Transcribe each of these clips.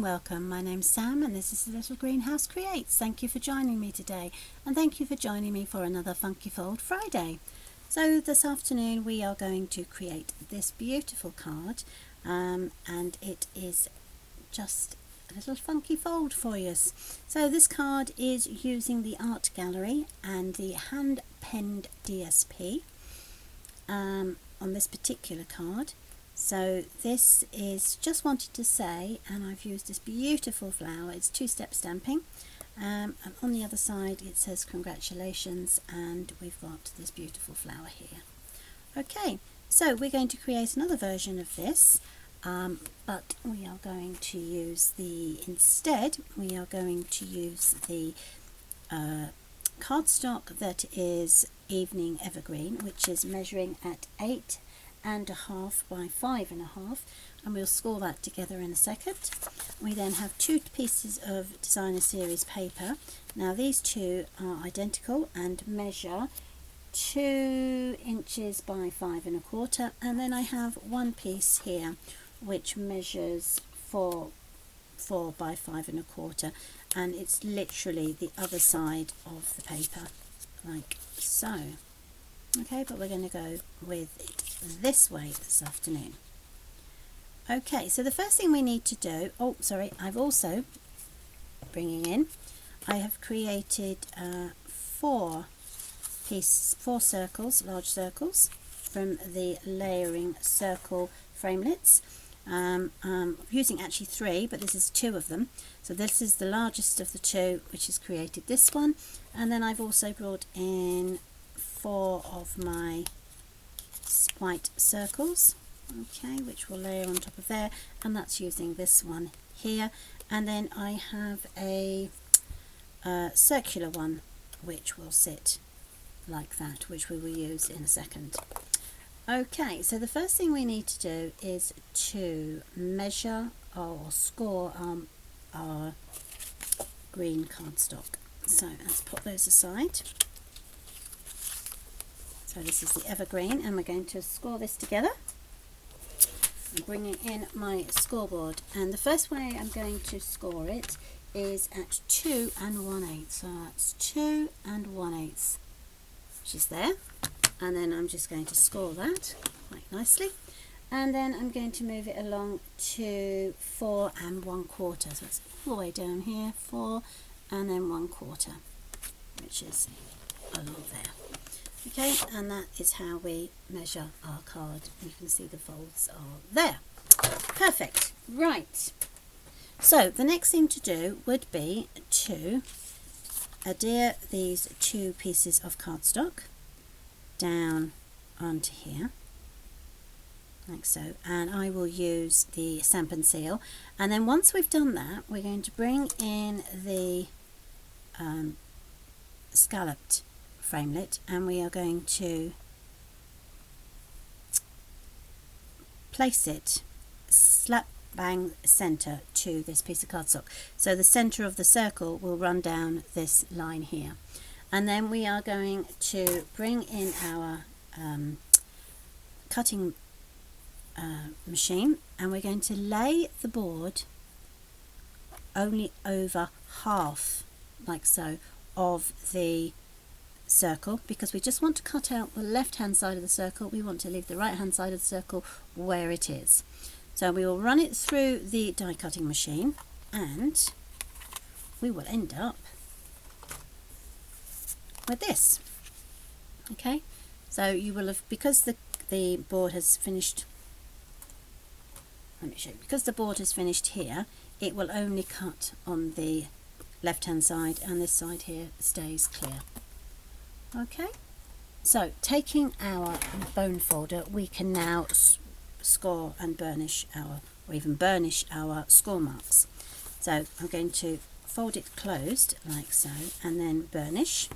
welcome. My name's Sam and this is the Little Greenhouse Creates. Thank you for joining me today and thank you for joining me for another Funky Fold Friday. So this afternoon we are going to create this beautiful card and it is just a little funky fold for you. So this card is using the art gallery and the hand penned DSP on this particular card. So this is just wanted to say, and I've used this beautiful flower, it's two-step stamping, and on the other side it says congratulations, and we've got this beautiful flower here. Okay, so we're going to create another version of this, but we are going to use the cardstock that is Evening Evergreen, which is measuring at 8.5 by 5.5, and we'll score that together in a second. We then have two pieces of Designer Series paper. Now these two are identical and measure 2 inches by 5.25, and then I have one piece here which measures 4 by 5.25, and it's literally the other side of the paper, like so. Okay, but we're going to go with it this way this afternoon. Okay, so the first thing we need to do, I've also, I have created 4 circles, large circles, from the layering circle framelits. I'm using actually 3, but this is 2 of them. So this is the largest of the 2, which has created this one, and then I've also brought in 4 of my white circles, okay, which will layer on top of there, and that's using this one here. And then I have a circular one which will sit like that, which we will use in a second. Okay, so the first thing we need to do is to measure or score our green cardstock. So let's put those aside. So this is the evergreen, and we're going to score this together. I'm bringing in my scoreboard, and the first way I'm going to score it is at 2 1/8. So that's 2 1/8, which is there. And then I'm just going to score that quite nicely. And then I'm going to move it along to 4 1/4. So it's all the way down here, 4 and then 1/4, which is along there. Okay, and that is how we measure our card. You can see the folds are there. Perfect. Right. So the next thing to do would be to adhere these 2 pieces of cardstock down onto here, like so. And I will use the stamp and seal. And then once we've done that, we're going to bring in the scalloped framelit, and we are going to place it slap bang center to this piece of cardstock. So the center of the circle will run down this line here, and then we are going to bring in our cutting machine, and we're going to lay the board only over half, like so, of the circle, because we just want to cut out the left hand side of the circle. We want to leave the right hand side of the circle where it is. So we will run it through the die cutting machine, and we will end up with this. Okay, so you will have, because the board has finished, let me show you, because the board has finished here, it will only cut on the left hand side, and this side here stays clear. Okay, so taking our bone folder, we can now score and burnish or even burnish our score marks. So I'm going to fold it closed like so, and then burnish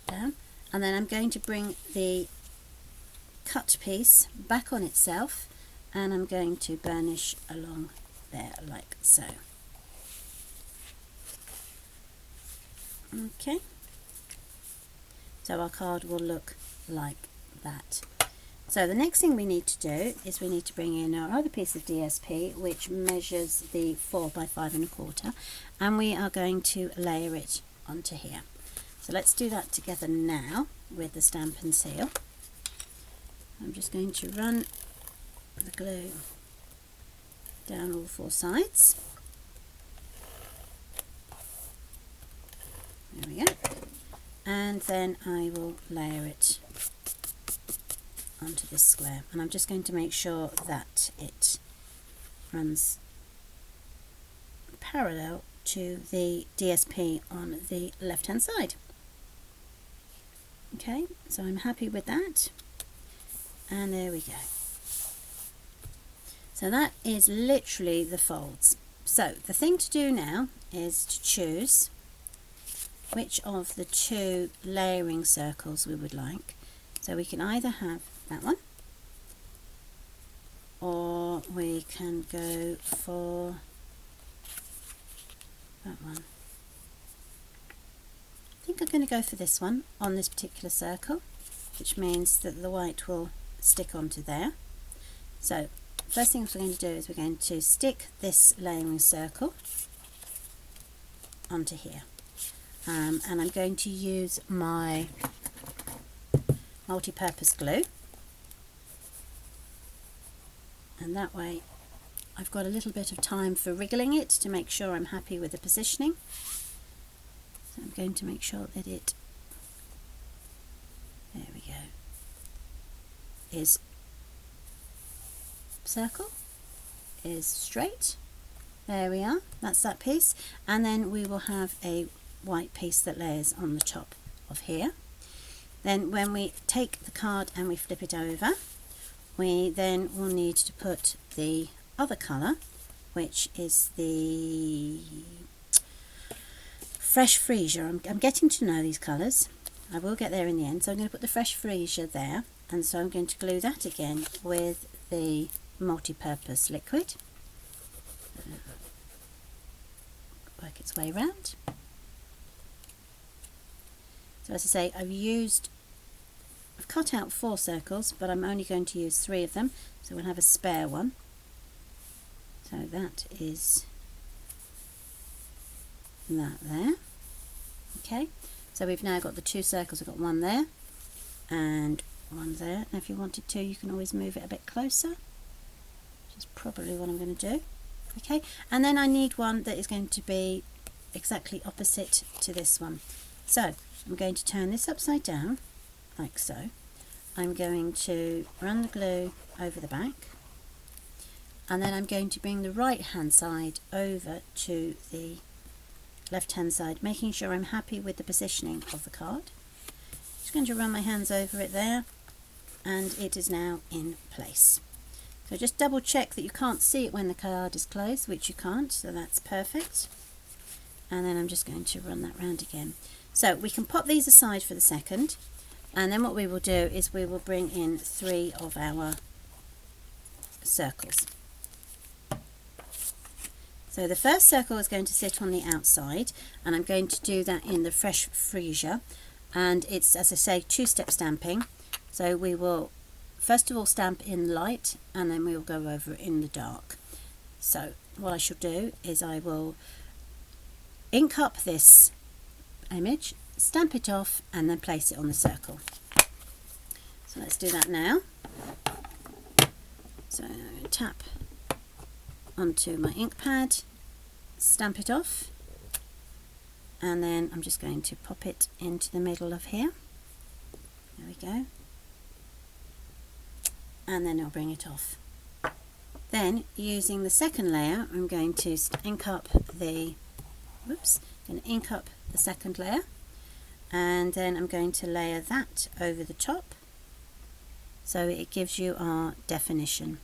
down, and then I'm going to bring the cut piece back on itself, and I'm going to burnish along there like so. Okay, so our card will look like that. So the next thing we need to do is we need to bring in our other piece of DSP, which measures the 4 by 5 1/4, and we are going to layer it onto here. So let's do that together now with the stamp and seal. I'm just going to run the glue down all 4 sides. There we go. And then I will layer it onto this square, and I'm just going to make sure that it runs parallel to the DSP on the left hand side. Okay, so I'm happy with that, and there we go. So that is literally the folds. So the thing to do now is to choose which of the 2 layering circles we would like. So we can either have that one, or we can go for that one. I think I'm going to go for this one on this particular circle, which means that the white will stick onto there. So first thing we're going to do is we're going to stick this layering circle onto here, and I'm going to use my multi-purpose glue, and that way I've got a little bit of time for wriggling it to make sure I'm happy with the positioning. So I'm going to make sure that it, there we go, is circle, is straight. There we are, that's that piece, and then we will have a white piece that layers on the top of here. Then when we take the card and we flip it over, we then will need to put the other colour, which is the Fresh Freesia. I'm getting to know these colours. I will get there in the end. So I'm going to put the Fresh Freesia there, and so I'm going to glue that again with the multi-purpose liquid. Work its way around. So as I say, I've cut out 4 circles, but I'm only going to use 3 of them, so we'll have a spare one. So that is that there. Okay, so we've now got the 2 circles. We've got one there and one there. Now if you wanted to, you can always move it a bit closer, which is probably what I'm going to do. Okay, and then I need one that is going to be exactly opposite to this one. So I'm going to turn this upside down like so. I'm going to run the glue over the back, and then I'm going to bring the right hand side over to the left hand side, making sure I'm happy with the positioning of the card. Just going to run my hands over it there, and it is now in place. So just double check that you can't see it when the card is closed, which you can't, so that's perfect. And then I'm just going to run that round again. So we can pop these aside for the second, and then what we will do is we will bring in 3 of our circles. So the first circle is going to sit on the outside, and I'm going to do that in the Fresh Freesia, and it's, as I say, 2-step stamping. So we will first of all stamp in light, and then we will go over in the dark. So what I shall do is I will ink up this image, stamp it off, and then place it on the circle. So let's do that now. So tap onto my ink pad, stamp it off, and then I'm just going to pop it into the middle of here. There we go. And then I'll bring it off. Then using the second layer, I'm going to ink up the second layer, and then I'm going to layer that over the top so it gives you our definition.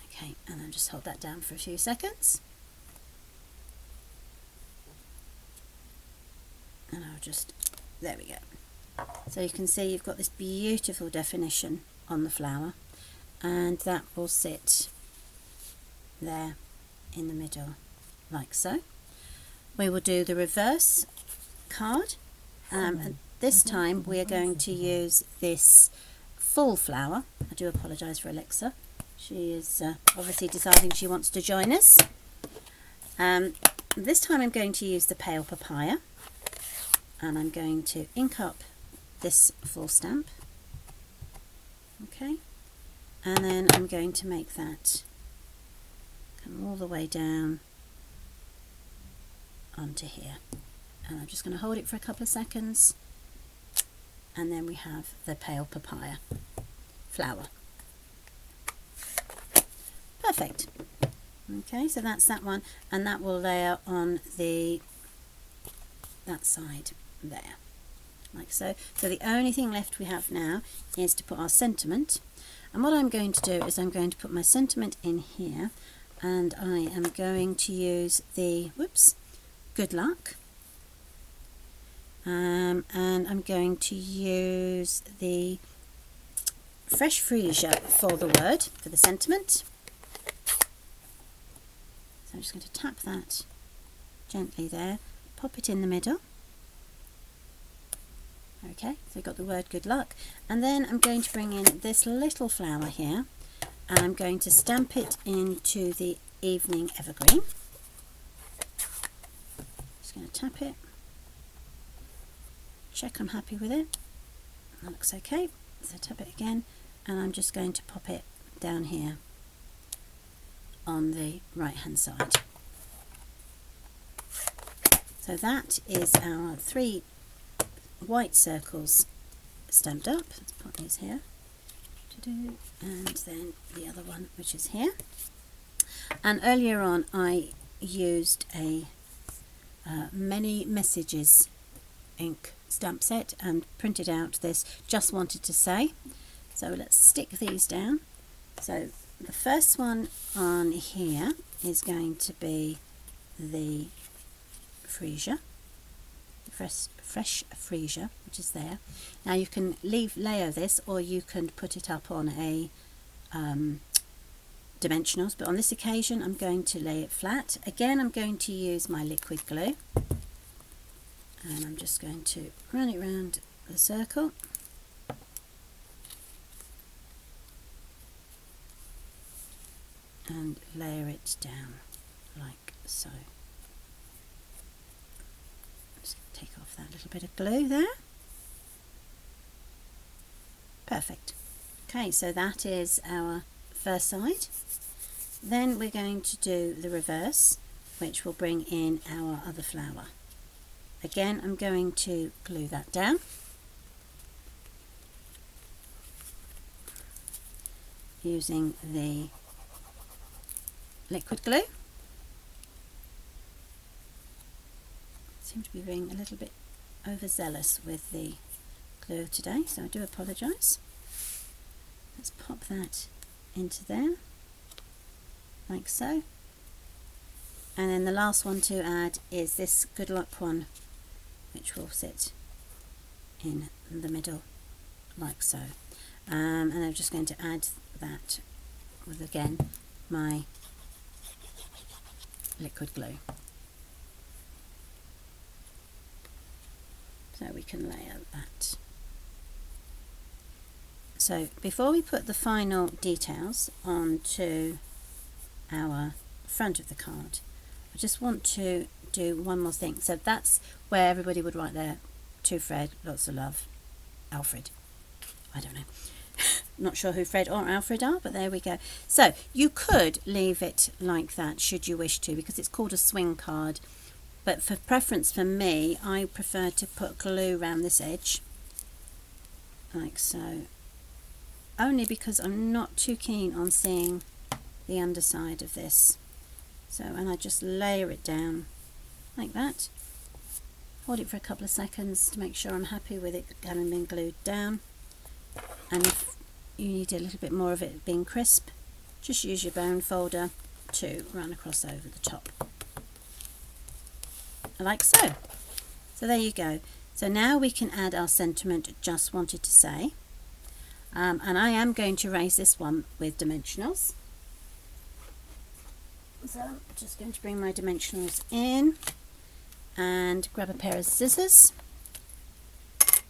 Okay, and then just hold that down for a few seconds, and I'll just, there we go. So you can see you've got this beautiful definition on the flower, and that will sit there in the middle like so. We will do the reverse card, and this time we are going to use this full flower. I do apologise for Alexa. She is obviously deciding she wants to join us. This time I'm going to use the pale papaya, and I'm going to ink up this full stamp. Okay, and then I'm going to make that come all the way down onto here, and I'm just going to hold it for a couple of seconds, and then we have the pale papaya flower. Perfect. Okay, so that's that one, and that will layer on that side there, like so. So the only thing left we have now is to put our sentiment, and what I'm going to do is I'm going to put my sentiment in here, and I am going to use the good luck, and I'm going to use the fresh freesia for the word, for the sentiment. So I'm just going to tap that gently there, pop it in the middle. Okay, so we've got the word good luck, and then I'm going to bring in this little flower here, and I'm going to stamp it into the evening evergreen. Just going to tap it, check I'm happy with it. That looks okay. So tap it again, and I'm just going to pop it down here on the right hand side. So that is our 3 white circles stamped up. Let's put these here, and then the other one which is here. And earlier on I used a many messages ink stamp set and printed out this just wanted to say. So let's stick these down. So the first one on here is going to be the freesia, fresh freesia, which is there. Now you can layer this, or you can put it up on a dimensionals, but on this occasion I'm going to lay it flat. Again, I'm going to use my liquid glue, and I'm just going to run it round the circle. And layer it down like so. Just take off that little bit of glue there. Perfect. Okay, so that is our first side. Then we're going to do the reverse, which will bring in our other flower. Again, I'm going to glue that down. Using the liquid glue. Seem to be being a little bit overzealous with the glue today, so I do apologise. Let's pop that into there, like so. And then the last one to add is this good luck one, which will sit in the middle, like so. And I'm just going to add that with, again, my liquid glue, so we can layer that. So before we put the final details onto our front of the card, I just want to do one more thing. So that's where everybody would write there, to Fred, lots of love, Alfred. I don't know. Not sure who Fred or Alfred are, but there we go. So you could leave it like that should you wish to, because it's called a swing card, but for preference for me, I prefer to put glue around this edge like so, only because I'm not too keen on seeing the underside of this. So, and I just layer it down like that, hold it for a couple of seconds to make sure I'm happy with it having been glued down. And if you need a little bit more of it being crisp, just use your bone folder to run across over the top, like so. So there you go. So now we can add our sentiment, just wanted to say, and I am going to raise this one with dimensionals. So I'm just going to bring my dimensionals in and grab a pair of scissors.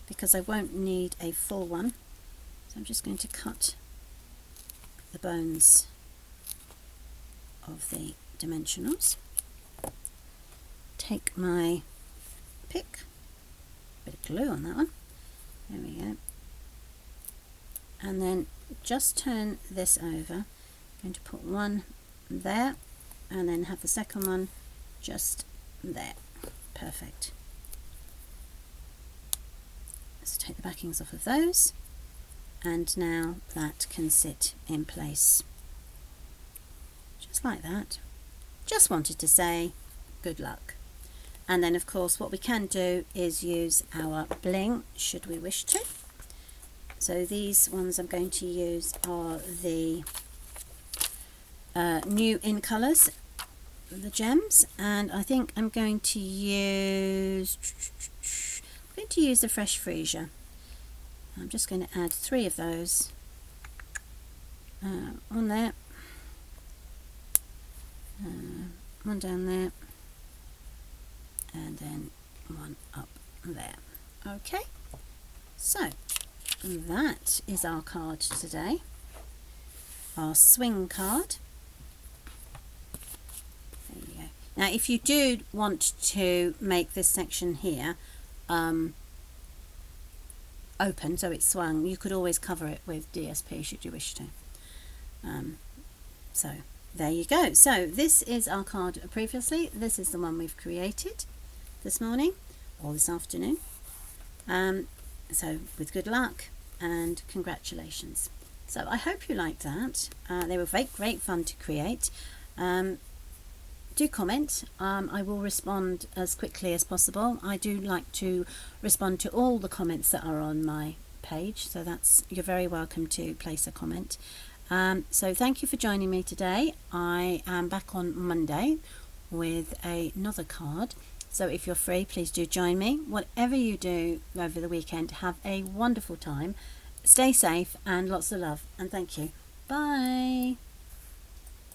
because I won't need a full one. So I'm just going to cut the bones of the dimensionals. Take my pick, bit of glue on that one, there we go, and then just turn this over. I'm going to put one there and then have the second one just there. Perfect. Let's take the backings off of those, and now that can sit in place just like that. Just wanted to say good luck. And then of course what we can do is use our bling should we wish to. So these ones I'm going to use are the new in colours, the gems, and I think I'm going to use the fresh freesia. I'm just going to add 3 of those on there, one down there, and then one up there. Okay, so that is our card today, our swing card. There you go. Now if you do want to make this section here open so it's swung, you could always cover it with DSP should you wish to. So there you go. So this is our card previously. This is the one we've created this morning or this afternoon. So with good luck and congratulations. So I hope you liked that. They were great fun to create. Do comment. I will respond as quickly as possible. I do like to respond to all the comments that are on my page, so you're very welcome to place a comment. So thank you for joining me today. I am back on Monday with another card, so if you're free, please do join me. Whatever you do over the weekend, have a wonderful time. Stay safe and lots of love, and thank you. Bye.